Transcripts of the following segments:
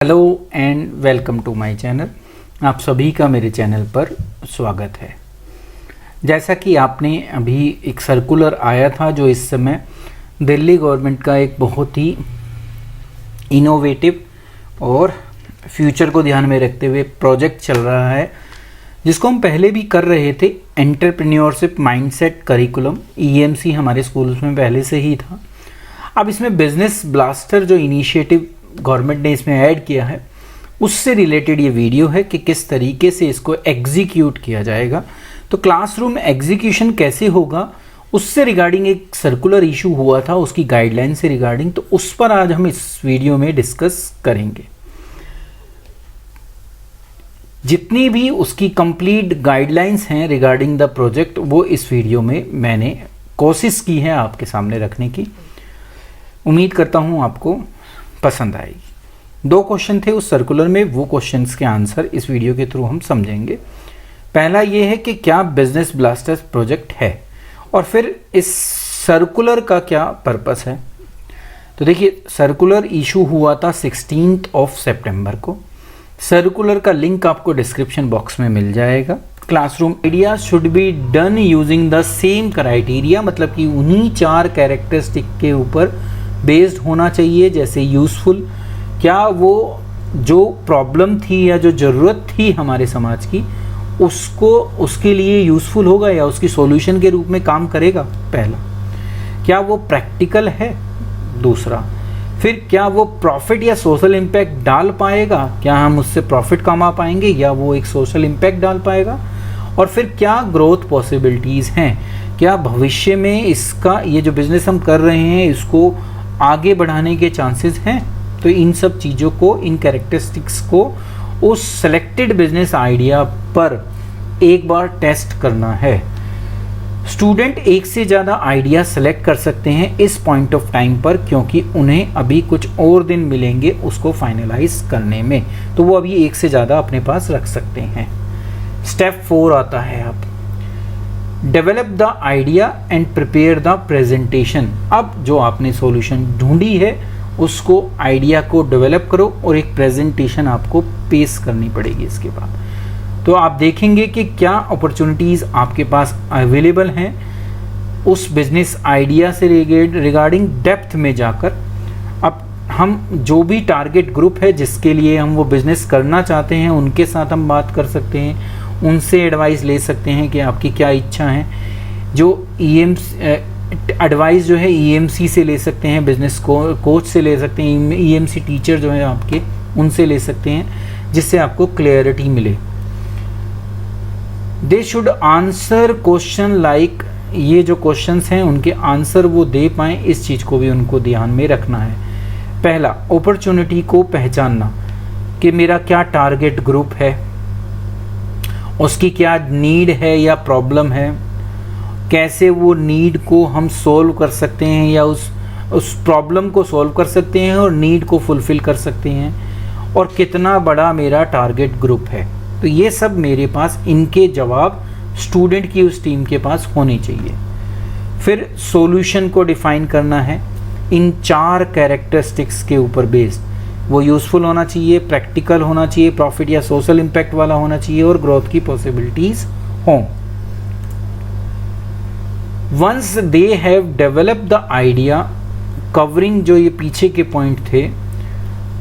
Hello and welcome to my channel. आप सभी का मेरे चैनल पर स्वागत है। जैसा कि आपने अभी एक सर्कुलर आया था जो इस समय दिल्ली गवर्नमेंट का एक बहुत ही इनोवेटिव और फ्यूचर को ध्यान में रखते हुए प्रोजेक्ट चल रहा है, जिसको हम पहले भी कर रहे थे। एंटरप्रेन्योरशिप माइंडसेट करिकुलम EMC हमारे स्कूल्स में पहले से ही था। अब इसमें बिजनेस ब्लास्टर जो इनिशिएटिव गवर्नमेंट ने इसमें ऐड किया है, उससे रिलेटेड ये वीडियो है कि किस तरीके से इसको एग्जीक्यूट किया जाएगा। तो क्लासरूम एग्जीक्यूशन कैसे होगा, उससे रिगार्डिंग एक सर्कुलर इशू हुआ था, उसकी गाइडलाइन से रिगार्डिंग, तो उस पर आज हम इस वीडियो में डिस्कस करेंगे। जितनी भी उसकी कंप्लीट गाइडलाइंस हैं रिगार्डिंग द प्रोजेक्ट, वो इस वीडियो में मैंने कोशिश की है आपके सामने रखने की। उम्मीद करता हूँ आपको पसंद आएगी। 2 क्वेश्चन थे उस सर्कुलर में, वो क्वेश्चंस के आंसर इस वीडियो के थ्रू हम समझेंगे। पहला ये है कि क्या बिजनेस ब्लास्टर्स प्रोजेक्ट है, और फिर इस सर्कुलर का क्या पर्पस है। तो देखिए, सर्कुलर इशू हुआ था 16 सितंबर को। सर्कुलर का लिंक आपको डिस्क्रिप्शन बॉक्स में मिल जाएगा। Classroom idea should be done using the same criteria, मतलब कि उन्हीं 4 कैरेक्टरिस्टिक के ऊपर बेस्ड होना चाहिए। जैसे यूज़फुल, क्या वो जो प्रॉब्लम थी या जो ज़रूरत थी हमारे समाज की, उसको उसके लिए यूज़फुल होगा या उसकी सॉल्यूशन के रूप में काम करेगा, पहला। क्या वो प्रैक्टिकल है, दूसरा। फिर क्या वो प्रॉफिट या सोशल इम्पैक्ट डाल पाएगा, क्या हम उससे प्रॉफिट कमा पाएंगे या वो एक सोशल इम्पैक्ट डाल पाएगा। और फिर क्या ग्रोथ पॉसिबिलिटीज़ हैं, क्या भविष्य में इसका ये जो बिज़नेस हम कर रहे हैं इसको आगे बढ़ाने के चांसेस हैं। तो इन सब चीज़ों को, इन कैरेक्टरिस्टिक्स को उस सेलेक्टेड बिजनेस आइडिया पर एक बार टेस्ट करना है। स्टूडेंट एक से ज़्यादा आइडिया सेलेक्ट कर सकते हैं इस पॉइंट ऑफ टाइम पर, क्योंकि उन्हें अभी कुछ और दिन मिलेंगे उसको फाइनलाइज करने में, तो वो अभी एक से ज़्यादा अपने पास रख सकते हैं। स्टेप 4 आता है अब develop the idea and prepare the presentation. अब जो आपने सॉल्यूशन ढूंढी है उसको, आइडिया को डेवलप करो और एक प्रेजेंटेशन आपको पेश करनी पड़ेगी इसके बाद। तो आप देखेंगे कि क्या अपॉर्चुनिटीज़ आपके पास अवेलेबल हैं उस बिजनेस आइडिया से रिगार्डिंग डेप्थ में जाकर। अब हम जो भी टारगेट ग्रुप है जिसके लिए हम वो बिज़नेस करना चाहते हैं, उनके साथ हम बात कर सकते हैं, उनसे एडवाइस ले सकते हैं कि आपकी क्या इच्छा है। जो एडवाइस जो है EMC से ले सकते हैं, बिजनेस कोच से ले सकते हैं, EMC टीचर जो है आपके, उनसे ले सकते हैं, जिससे आपको क्लियरिटी मिले। They should answer question like, ये जो क्वेश्चंस हैं उनके आंसर वो दे पाएँ, इस चीज़ को भी उनको ध्यान में रखना है। पहला, अपॉर्चुनिटी को पहचानना कि मेरा क्या टारगेट ग्रुप है, उसकी क्या नीड है या प्रॉब्लम है, कैसे वो नीड को हम सोल्व कर सकते हैं या उस प्रॉब्लम को सोल्व कर सकते हैं और नीड को फुलफ़िल कर सकते हैं, और कितना बड़ा मेरा टारगेट ग्रुप है। तो ये सब मेरे पास, इनके जवाब स्टूडेंट की उस टीम के पास होने चाहिए। फिर सॉल्यूशन को डिफ़ाइन करना है इन 4 कैरेक्टरिस्टिक्स के ऊपर बेस्ड। वो यूज़फुल होना चाहिए, प्रैक्टिकल होना चाहिए, प्रॉफिट या सोशल इम्पैक्ट वाला होना चाहिए, और ग्रोथ की पॉसिबिलिटीज़ हों। Once they have develop the idea covering, जो ये पीछे के पॉइंट थे,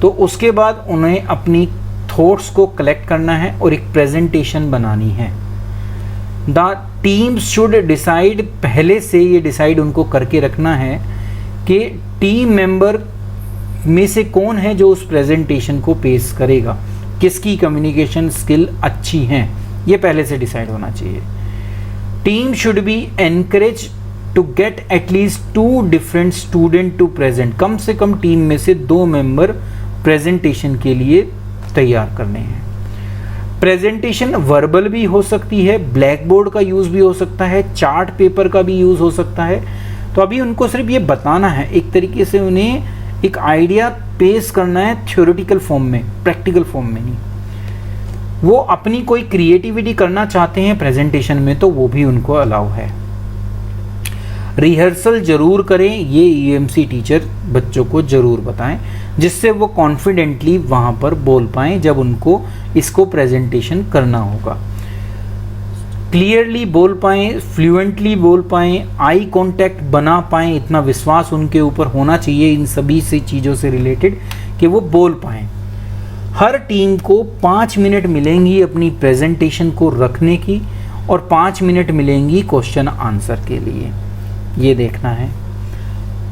तो उसके बाद उन्हें अपनी थॉट्स को कलेक्ट करना है और एक प्रेजेंटेशन बनानी है। द टीम शुड डिसाइड, पहले से ये डिसाइड उनको करके रखना है कि टीम मेंबर में से कौन है जो उस प्रेजेंटेशन को पेश करेगा, किसकी कम्युनिकेशन स्किल अच्छी हैं, ये पहले से डिसाइड होना चाहिए। Team should be encourage to get at least 2 different student to present, कम से कम टीम में से 2 मेंबर प्रेजेंटेशन के लिए तैयार करने हैं। प्रेजेंटेशन वर्बल भी हो सकती है, ब्लैक बोर्ड का यूज़ भी हो सकता है, चार्ट पेपर का भी यूज़ हो सकता है। तो अभी उनको सिर्फ ये बताना है, एक तरीके से उन्हें एक आइडिया पेश करना है थ्योरेटिकल फॉर्म में, प्रैक्टिकल फॉर्म में नहीं। वो अपनी कोई क्रिएटिविटी करना चाहते हैं प्रेजेंटेशन में, तो वो भी उनको अलाउ है। रिहर्सल जरूर करें, ये EMC टीचर बच्चों को जरूर बताएं। जिससे वो कॉन्फिडेंटली वहाँ पर बोल पाएँ जब उनको इसको प्रेजेंटेशन करना होगा। क्लियरली बोल पाएँ, फ्लुएंटली बोल पाएँ, आई कांटेक्ट बना पाएँ, इतना विश्वास उनके ऊपर होना चाहिए इन सभी से चीज़ों से रिलेटेड कि वो बोल पाएँ। हर टीम को 5 मिनट मिलेंगी अपनी प्रेजेंटेशन को रखने की और 5 मिनट मिलेंगी क्वेश्चन आंसर के लिए, ये देखना है।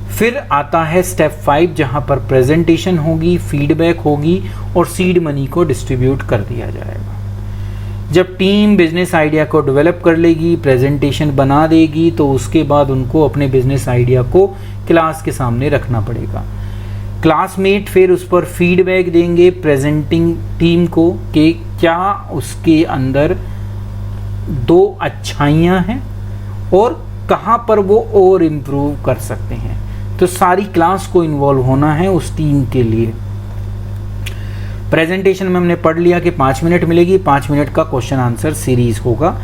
फिर आता है स्टेप 5 जहाँ पर प्रेजेंटेशन होगी, फीडबैक होगी और सीड मनी को डिस्ट्रीब्यूट कर दिया जाएगा। जब टीम बिजनेस आइडिया को डेवलप कर लेगी, प्रेजेंटेशन बना देगी, तो उसके बाद उनको अपने बिजनेस आइडिया को क्लास के सामने रखना पड़ेगा। क्लासमेट फिर उस पर फीडबैक देंगे प्रेजेंटिंग टीम को कि क्या उसके अंदर 2 अच्छाइयाँ हैं और कहाँ पर वो और इम्प्रूव कर सकते हैं। तो सारी क्लास को इन्वॉल्व होना है उस टीम के लिए। प्रेजेंटेशन में हमने पढ़ लिया कि 5 मिनट मिलेगी, 5 मिनट का क्वेश्चन आंसर सीरीज होगा।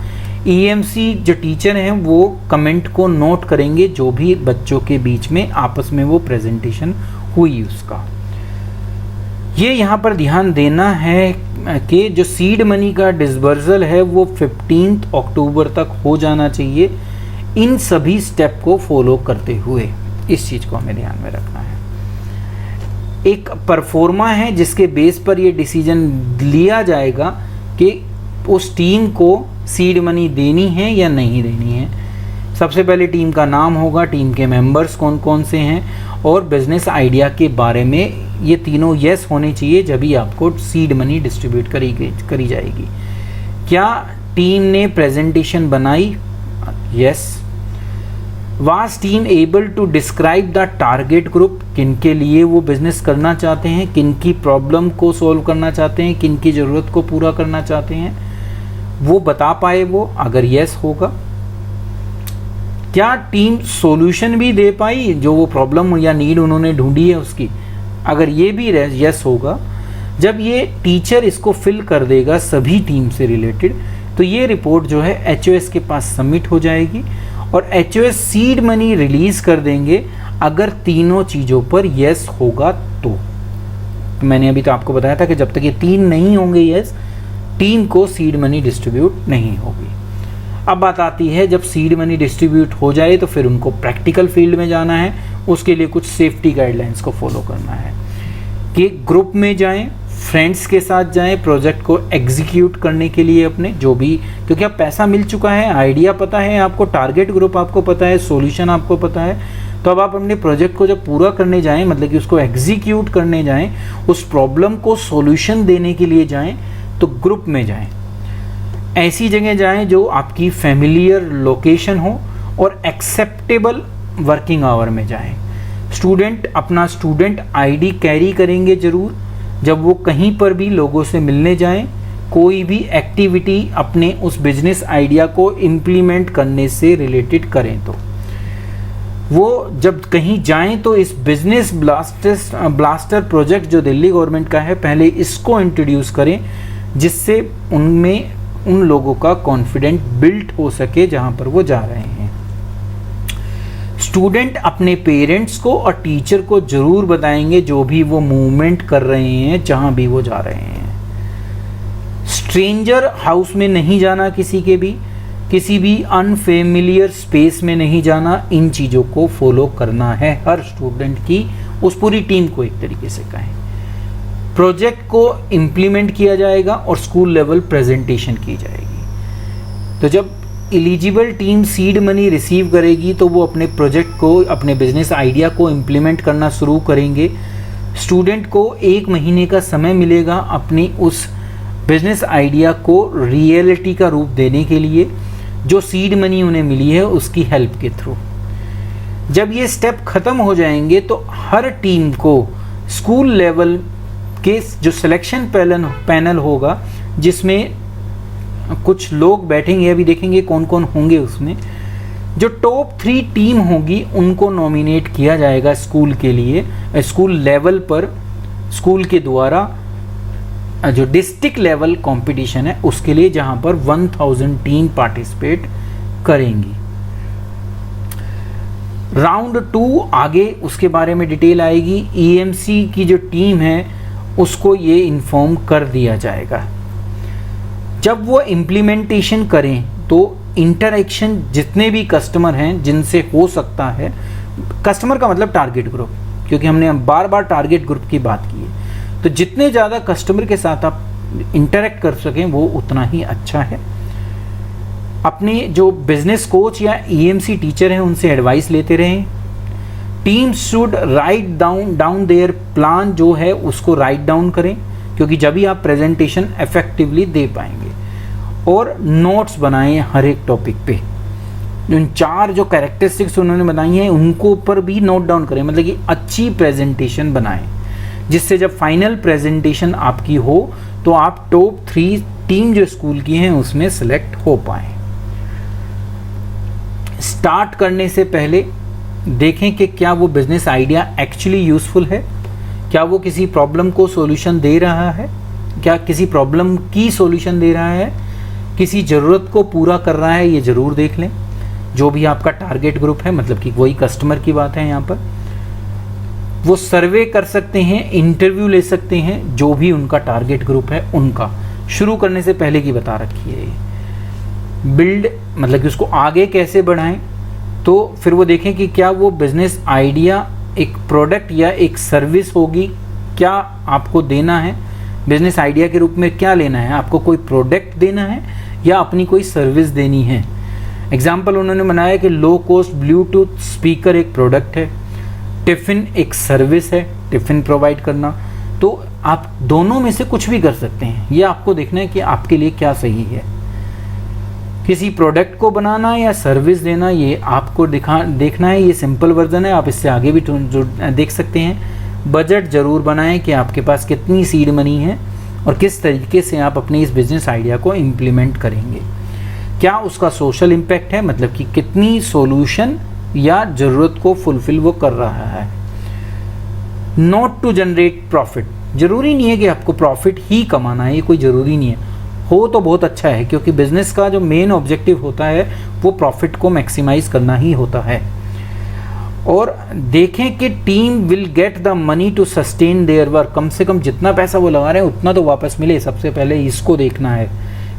ईएमसी जो टीचर हैं वो कमेंट को नोट करेंगे जो भी बच्चों के बीच में आपस में वो प्रेजेंटेशन हुई उसका। ये यहाँ पर ध्यान देना है कि जो सीड मनी का डिसबर्सल है वो 15 अक्टूबर तक हो जाना चाहिए। इन सभी स्टेप को फॉलो करते हुए इस चीज़ को हमें ध्यान में रखना है। एक परफॉर्मा है जिसके बेस पर ये डिसीजन लिया जाएगा कि उस टीम को सीड मनी देनी है या नहीं देनी है। सबसे पहले टीम का नाम होगा, टीम के मेंबर्स कौन कौन से हैं और बिजनेस आइडिया के बारे में, ये तीनों यस होने चाहिए जब ही आपको सीड मनी डिस्ट्रीब्यूट करी जाएगी। क्या टीम ने प्रेजेंटेशन बनाई? Yes. Was team able to describe the target group, किन के लिए वो बिजनेस करना चाहते हैं, किन की प्रॉब्लम को सॉल्व करना चाहते हैं, किन की ज़रूरत को पूरा करना चाहते हैं, वो बता पाए वो, अगर यस होगा। क्या टीम सॉल्यूशन भी दे पाई जो वो प्रॉब्लम या नीड उन्होंने ढूंढी है उसकी, अगर ये भी यस होगा। जब ये टीचर इसको फिल कर देगा सभी टीम से रिलेटेड, तो ये रिपोर्ट जो है एचओएस के पास सबमिट हो जाएगी और एचओएस सीड मनी रिलीज कर देंगे अगर तीनों चीज़ों पर यस होगा तो। मैंने अभी तो आपको बताया था कि जब तक ये 3 नहीं होंगे यस, टीम को सीड मनी डिस्ट्रीब्यूट नहीं होगी। अब बात आती है जब सीड मनी डिस्ट्रीब्यूट हो जाए तो फिर उनको प्रैक्टिकल फील्ड में जाना है। उसके लिए कुछ सेफ्टी गाइडलाइंस को फॉलो करना है कि ग्रुप में जाएं, फ्रेंड्स के साथ जाएं, प्रोजेक्ट को एग्जीक्यूट करने के लिए अपने जो भी, क्योंकि अब पैसा मिल चुका है, आइडिया पता है आपको, टारगेट ग्रुप आपको पता है, सॉल्यूशन आपको पता है, तो अब आप अपने प्रोजेक्ट को जब पूरा करने जाएं, मतलब कि उसको एग्जीक्यूट करने जाएं, उस प्रॉब्लम को सॉल्यूशन देने के लिए जाएं, तो ग्रुप में जाएं। ऐसी जगह जाएं जो आपकी फैमिलियर लोकेशन हो और एक्सेप्टेबल वर्किंग आवर में जाएं। स्टूडेंट अपना स्टूडेंट आईडी कैरी करेंगे ज़रूर जब वो कहीं पर भी लोगों से मिलने जाएं। कोई भी एक्टिविटी अपने उस बिजनेस आइडिया को इम्प्लीमेंट करने से रिलेटेड करें तो वो जब कहीं जाएं तो इस बिजनेस ब्लास्टर प्रोजेक्ट जो दिल्ली गवर्नमेंट का है, पहले इसको इंट्रोड्यूस करें जिससे उनमें उन लोगों का कॉन्फिडेंट बिल्ट हो सके जहां पर वो जा रहे हैं। स्टूडेंट अपने पेरेंट्स को और टीचर को जरूर बताएंगे जो भी वो मूवमेंट कर रहे हैं, जहां भी वो जा रहे हैं। स्ट्रेंजर हाउस में नहीं जाना, किसी भी अनफेमिलियर स्पेस में नहीं जाना। इन चीज़ों को फॉलो करना है हर स्टूडेंट की, उस पूरी टीम को एक तरीके से कहें। प्रोजेक्ट को इम्प्लीमेंट किया जाएगा और स्कूल लेवल प्रेजेंटेशन की जाएगी। तो जब eligible team seed money receive करेगी तो वो अपने प्रोजेक्ट को, अपने बिजनेस आइडिया को इम्प्लीमेंट करना शुरू करेंगे। स्टूडेंट को 1 महीने का समय मिलेगा अपनी उस बिजनेस आइडिया को रियलिटी का रूप देने के लिए, जो सीड मनी उन्हें मिली है उसकी हेल्प के थ्रू। जब ये स्टेप खत्म हो जाएंगे तो हर टीम को स्कूल लेवल के जो सिलेक्शन पैनल होगा, जिसमें कुछ लोग बैठेंगे, अभी देखेंगे कौन कौन होंगे उसमें, जो टॉप 3 टीम होगी उनको नॉमिनेट किया जाएगा स्कूल के लिए, स्कूल लेवल पर स्कूल के द्वारा जो डिस्ट्रिक्ट लेवल कंपटीशन है उसके लिए, जहां पर 1000 टीम पार्टिसिपेट करेंगी। राउंड 2 आगे उसके बारे में डिटेल आएगी। ईएमसी की जो टीम है उसको ये इन्फॉर्म कर दिया जाएगा। जब वो इम्प्लीमेंटेशन करें तो इंटरेक्शन जितने भी कस्टमर हैं जिनसे हो सकता है, कस्टमर का मतलब टारगेट ग्रुप, क्योंकि हमने बार बार टारगेट ग्रुप की बात की है, तो जितने ज़्यादा कस्टमर के साथ आप इंटरेक्ट कर सकें वो उतना ही अच्छा है। अपने जो बिजनेस कोच या ईएमसी टीचर हैं उनसे एडवाइस लेते रहें। Team should write down their plan, जो है उसको राइट डाउन करें, क्योंकि जब भी आप प्रेजेंटेशन इफेक्टिवली दे पाएंगे। और नोट्स बनाएं हर एक टॉपिक पे। उन 4 जो कैरेक्टरिस्टिक्स उन्होंने बताई हैं उनको ऊपर भी नोट डाउन करें, मतलब कि अच्छी प्रेजेंटेशन बनाएं, जिससे जब फाइनल प्रेजेंटेशन आपकी हो तो आप टॉप 3 टीम जो स्कूल की हैं उसमें सिलेक्ट हो पाएं। स्टार्ट करने से पहले देखें कि क्या वो बिजनेस आइडिया एक्चुअली यूजफुल है, क्या वो किसी प्रॉब्लम को सॉल्यूशन दे रहा है, क्या किसी प्रॉब्लम की सॉल्यूशन दे रहा है, किसी ज़रूरत को पूरा कर रहा है, ये ज़रूर देख लें। जो भी आपका टारगेट ग्रुप है, मतलब कि वही कस्टमर की बात है यहाँ पर, वो सर्वे कर सकते हैं, इंटरव्यू ले सकते हैं, जो भी उनका टारगेट ग्रुप है उनका। शुरू करने से पहले की बता रखी है। बिल्ड मतलब कि उसको आगे कैसे बढ़ाएं, तो फिर वो देखें कि क्या वो बिजनेस आइडिया एक प्रोडक्ट या एक सर्विस होगी, क्या आपको देना है बिजनेस आइडिया के रूप में, क्या लेना है, आपको कोई प्रोडक्ट देना है या अपनी कोई सर्विस देनी है। एग्जाम्पल उन्होंने बनाया कि लो कॉस्ट ब्लूटूथ स्पीकर एक प्रोडक्ट है, टिफ़िन एक सर्विस है, टिफ़िन प्रोवाइड करना। तो आप दोनों में से कुछ भी कर सकते हैं, ये आपको देखना है कि आपके लिए क्या सही है। किसी प्रोडक्ट को बनाना या सर्विस देना, ये आपको देखना है। ये सिंपल वर्जन है, आप इससे आगे भी देख सकते हैं। बजट ज़रूर बनाएं कि आपके पास कितनी सीड मनी है और किस तरीके से आप अपने इस बिज़नेस आइडिया को इम्प्लीमेंट करेंगे। क्या उसका सोशल इम्पैक्ट है, मतलब कि कितनी सॉल्यूशन या ज़रूरत को फुलफिल वो कर रहा है। नॉट टू जनरेट प्रॉफिट, ज़रूरी नहीं है कि आपको प्रॉफिट ही कमाना है, ये कोई ज़रूरी नहीं है। हो तो बहुत अच्छा है, क्योंकि बिजनेस का जो मेन ऑब्जेक्टिव होता है वो प्रॉफिट को मैक्सिमाइज करना ही होता है। और देखें कि team will get the money to sustain their work, कम से कम जितना पैसा वो लगा रहे हैं उतना तो वापस मिले, सबसे पहले इसको देखना है,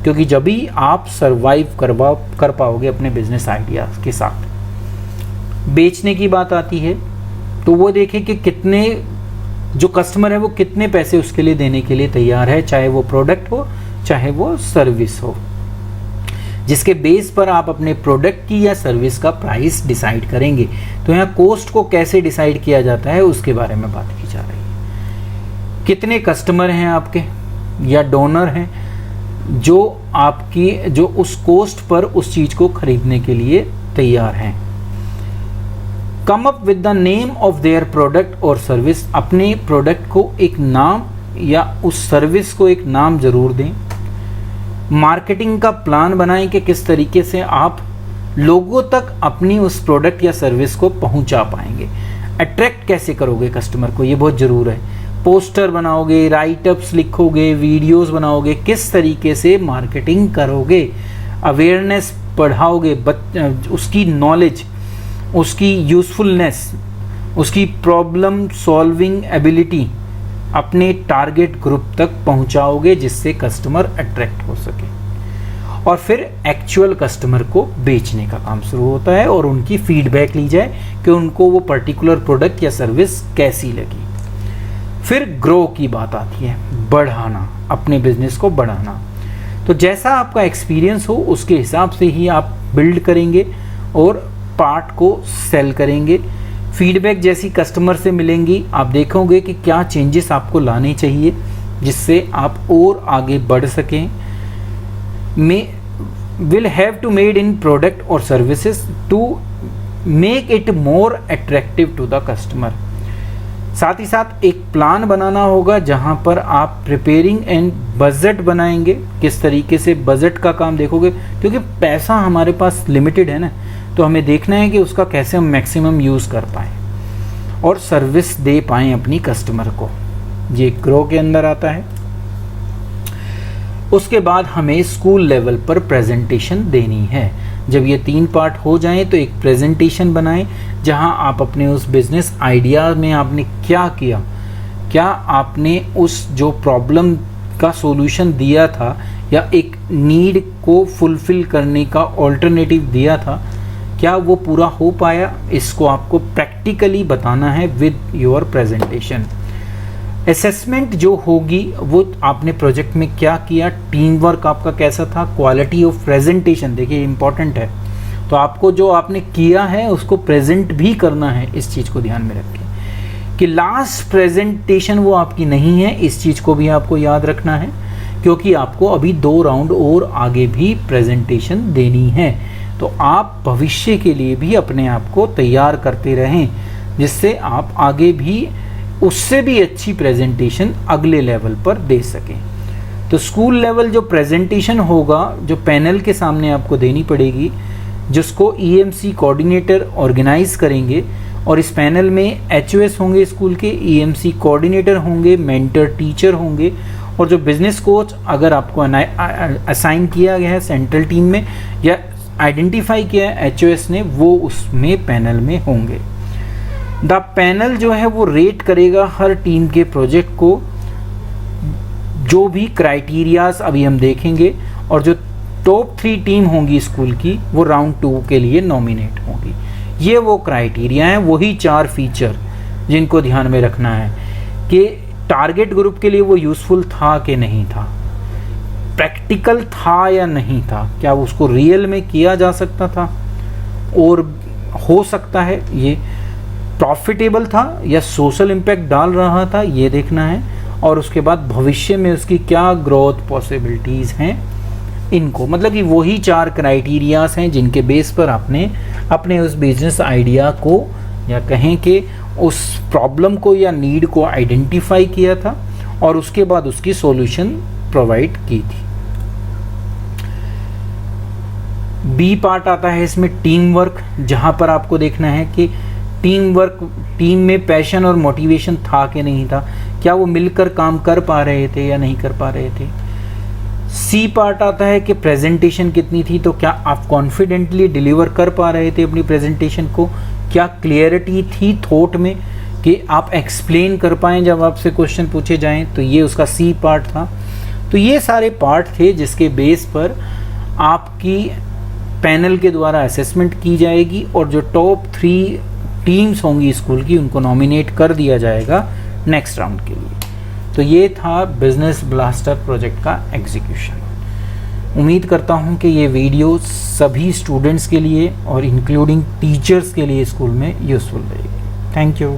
क्योंकि जब भी आप सर्वाइव कर पाओगे अपने बिजनेस आइडिया के साथ। बेचने की बात आती है तो वो देखें कि कितने जो कस्टमर है वो कितने पैसे उसके लिए देने के लिए तैयार है, चाहे वो प्रोडक्ट हो चाहे वो सर्विस हो, जिसके बेस पर आप अपने प्रोडक्ट की या सर्विस का प्राइस डिसाइड करेंगे। तो यहाँ कॉस्ट को कैसे डिसाइड किया जाता है उसके बारे में बात की जा रही है। कितने कस्टमर हैं आपके या डोनर हैं जो उस कॉस्ट पर उस चीज़ को खरीदने के लिए तैयार हैं। Come up with the name of their product और सर्विस, अपने प्रोडक्ट को एक नाम या उस सर्विस को एक नाम ज़रूर दें। मार्केटिंग का प्लान बनाएं कि किस तरीके से आप लोगों तक अपनी उस प्रोडक्ट या सर्विस को पहुंचा पाएंगे। अट्रैक्ट कैसे करोगे कस्टमर को, ये बहुत ज़रूर है। पोस्टर बनाओगे, राइटअप्स लिखोगे, वीडियोस बनाओगे, किस तरीके से मार्केटिंग करोगे, अवेयरनेस बढ़ाओगे, उसकी नॉलेज, उसकी यूज़फुलनेस, उसकी प्रॉब्लम सॉल्विंग एबिलिटी अपने टारगेट ग्रुप तक पहुंचाओगे, जिससे कस्टमर अट्रैक्ट हो सके। और फिर एक्चुअल कस्टमर को बेचने का काम शुरू होता है और उनकी फीडबैक ली जाए कि उनको वो पर्टिकुलर प्रोडक्ट या सर्विस कैसी लगी। फिर ग्रो की बात आती है, बढ़ाना, अपने बिजनेस को बढ़ाना। तो जैसा आपका एक्सपीरियंस हो उसके हिसाब से ही आप बिल्ड करेंगे और पार्ट को सेल करेंगे। फीडबैक जैसी कस्टमर से मिलेंगी, आप देखोगे कि क्या चेंजेस आपको लाने चाहिए जिससे आप और आगे बढ़ सकें। Will have to made in product और services to make it more attractive to the customer. साथ ही साथ एक प्लान बनाना होगा जहां पर आप प्रिपेयरिंग एंड बजट बनाएंगे। किस तरीके से बजट का काम देखोगे, क्योंकि पैसा हमारे पास लिमिटेड है ना, तो हमें देखना है कि उसका कैसे हम मैक्सिमम यूज़ कर पाएँ और सर्विस दे पाएँ अपनी कस्टमर को। ये ग्रो के अंदर आता है। उसके बाद हमें स्कूल लेवल पर प्रेजेंटेशन देनी है। जब ये 3 पार्ट हो जाएं तो एक प्रेजेंटेशन बनाएं जहां आप अपने उस बिजनेस आइडिया में आपने क्या किया, क्या आपने उस जो प्रॉब्लम का सॉल्यूशन दिया था या एक नीड को फुलफिल करने का ऑल्टरनेटिव दिया था, क्या वो पूरा हो पाया, इसको आपको प्रैक्टिकली बताना है विद योर प्रेजेंटेशन। असेसमेंट जो होगी वो आपने प्रोजेक्ट में क्या किया, टीम वर्क आपका कैसा था, क्वालिटी ऑफ प्रेजेंटेशन, देखिए इम्पॉर्टेंट है, तो आपको जो आपने किया है उसको प्रेजेंट भी करना है, इस चीज़ को ध्यान में रखें कि लास्ट प्रेजेंटेशन वो आपकी नहीं है, इस चीज़ को भी आपको याद रखना है क्योंकि आपको अभी 2 राउंड और आगे भी प्रेजेंटेशन देनी है। तो आप भविष्य के लिए भी अपने आप को तैयार करते रहें जिससे आप आगे भी उससे भी अच्छी प्रेजेंटेशन अगले लेवल पर दे सकें। तो स्कूल लेवल जो प्रेजेंटेशन होगा, जो पैनल के सामने आपको देनी पड़ेगी, जिसको EMC कोऑर्डिनेटर ऑर्गेनाइज करेंगे और इस पैनल में HOS होंगे स्कूल के, EMC कोऑर्डिनेटर होंगे, मेंटर टीचर होंगे और जो बिजनेस कोच अगर आपको असाइन किया गया है सेंट्रल टीम में या आइडेंटिफाई किया है HOS ने, वो उसमें पैनल में होंगे। द पैनल जो है वो रेट करेगा हर टीम के प्रोजेक्ट को, जो भी क्राइटेरियाज अभी हम देखेंगे, और जो टॉप 3 टीम होंगी स्कूल की वो राउंड 2 के लिए नॉमिनेट होंगी। ये वो क्राइटेरिया हैं, वही 4 फीचर जिनको ध्यान में रखना है कि टारगेट ग्रुप के लिए वो यूज़फुल था कि नहीं था, प्रैक्टिकल था या नहीं था, क्या उसको रियल में किया जा सकता था और हो सकता है, ये प्रॉफिटेबल था या सोशल इम्पैक्ट डाल रहा था, ये देखना है, और उसके बाद भविष्य में उसकी क्या ग्रोथ पॉसिबिलिटीज़ हैं, इनको, मतलब कि वही 4 क्राइटेरियाज हैं जिनके बेस पर आपने अपने उस बिजनेस आइडिया को या कहें कि उस प्रॉब्लम को या नीड को आइडेंटिफाई किया था और उसके बाद उसकी सॉल्यूशन प्रोवाइड की थी। बी पार्ट आता है इसमें टीम वर्क, जहां पर आपको देखना है कि टीम वर्क, टीम में पैशन और मोटिवेशन था कि नहीं था, क्या वो मिलकर काम कर पा रहे थे या नहीं कर पा रहे थे। सी पार्ट आता है कि प्रेजेंटेशन कितनी थी, तो क्या आप कॉन्फिडेंटली डिलीवर कर पा रहे थे अपनी प्रेजेंटेशन को, क्या क्लियरिटी थी थॉट में कि आप एक्सप्लेन कर पाएँ जब आपसे क्वेश्चन पूछे जाएं, तो ये उसका सी पार्ट था। तो ये सारे पार्ट थे जिसके बेस पर आपकी पैनल के द्वारा असेसमेंट की जाएगी और जो टॉप 3 टीम्स होंगी स्कूल की उनको नॉमिनेट कर दिया जाएगा नेक्स्ट राउंड के लिए। तो ये था बिजनेस ब्लास्टर प्रोजेक्ट का एग्जीक्यूशन। उम्मीद करता हूँ कि ये वीडियो सभी स्टूडेंट्स के लिए और इंक्लूडिंग टीचर्स के लिए स्कूल में यूज़फुल रहेगी। Thank you.